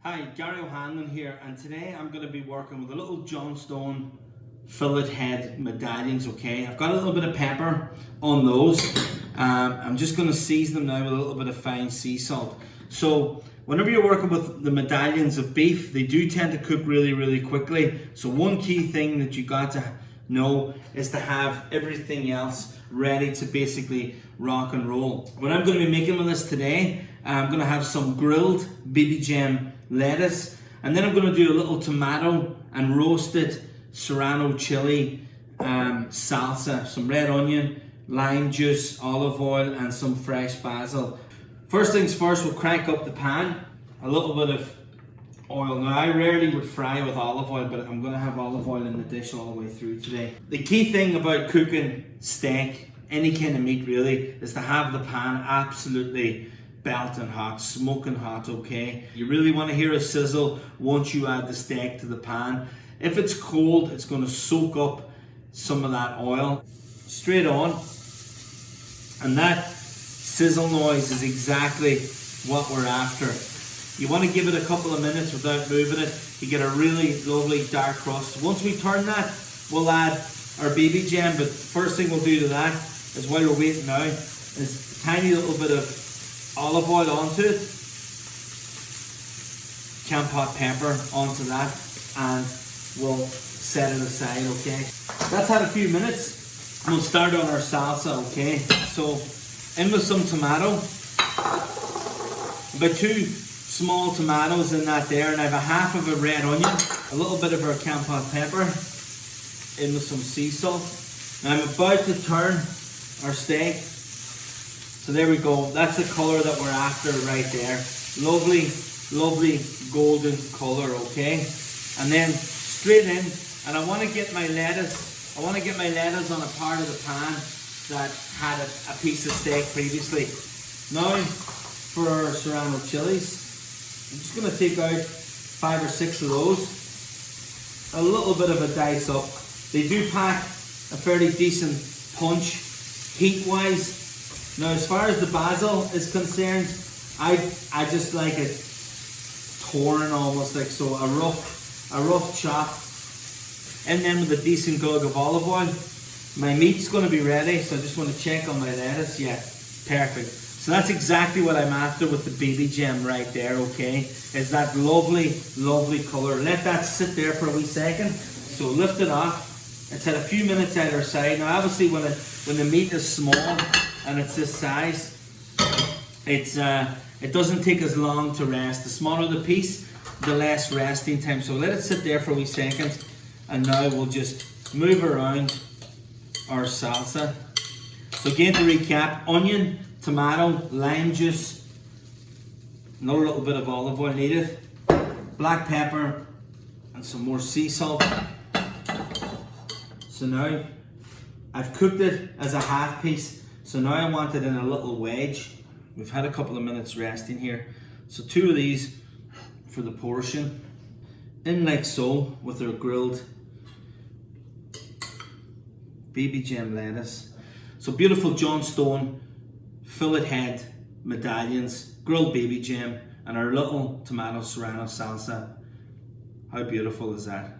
Hi, Gary O'Hanlon here, and today I'm going to be working with a little Johnstone fillet head medallions, okay? I've got a little bit of pepper on those. I'm just going to season them now with a little bit of fine sea salt. So whenever you're working with the medallions of beef, they do tend to cook really quickly. So one key thing that you got to know is to have everything else ready to basically rock and roll. What I'm going to be making with this today, I'm going to have some grilled baby gem lettuce, and then I'm going to do a little tomato and roasted Serrano chili salsa, some red onion, lime juice, olive oil, and some fresh basil. First things first, we'll crank up the pan, a little bit of oil. Now I rarely would fry with olive oil, but I'm going to have olive oil in the dish all the way through today. The key thing about cooking steak, any kind of meat really, is to have the pan absolutely belting hot, smoking hot, okay? You really want to hear a sizzle once you add the steak to the pan. If it's cold, it's going to soak up some of that oil. Straight on. And that sizzle noise is exactly what we're after. You want to give it a couple of minutes without moving it. You get a really lovely dark crust. Once we turn that, we'll add our baby gem, but first thing we'll do to that is, while we're waiting now, is a tiny little bit of olive oil onto it, canned pot pepper onto that, and we'll set it aside, okay? That's had a few minutes. We'll start on our salsa, okay? So, in with some tomato, about 2 small tomatoes in that there, and I have a half of a red onion, a little bit of our canned pot pepper, in with some sea salt. Now I'm about to turn our steak. So there we go, that's the colour that we're after right there. Lovely golden colour, okay? And then straight in, and I want to get my lettuce on a part of the pan that had a piece of steak previously. Now for our Serrano chilies, I'm just going to take out 5 or 6 of those. A little bit of a dice up. They do pack a fairly decent punch heat-wise. Now, as far as the basil is concerned, I just like it torn almost, like so, a rough chop. And then with a decent glug of olive oil. My meat's going to be ready, so I just want to check on my lettuce. Yeah, perfect. So that's exactly what I'm after with the baby gem right there, okay? Is that lovely colour. Let that sit there for a wee second. So lift it off. It's had a few minutes either side. Now obviously when the meat is small and it's this size, it doesn't take as long to rest. The smaller the piece, the less resting time. So let it sit there for a wee second, and now we'll just move around our salsa. So again, to recap, onion, tomato, lime juice, another little bit of olive oil needed, black pepper, and some more sea salt. So now I've cooked it as a half piece, so now I want it in a little wedge. We've had a couple of minutes resting here, so 2 of these for the portion, in like so, with our grilled baby gem lettuce. So beautiful Johnstone fillet head medallions, grilled baby gem, and our little tomato Serrano salsa. How beautiful is that?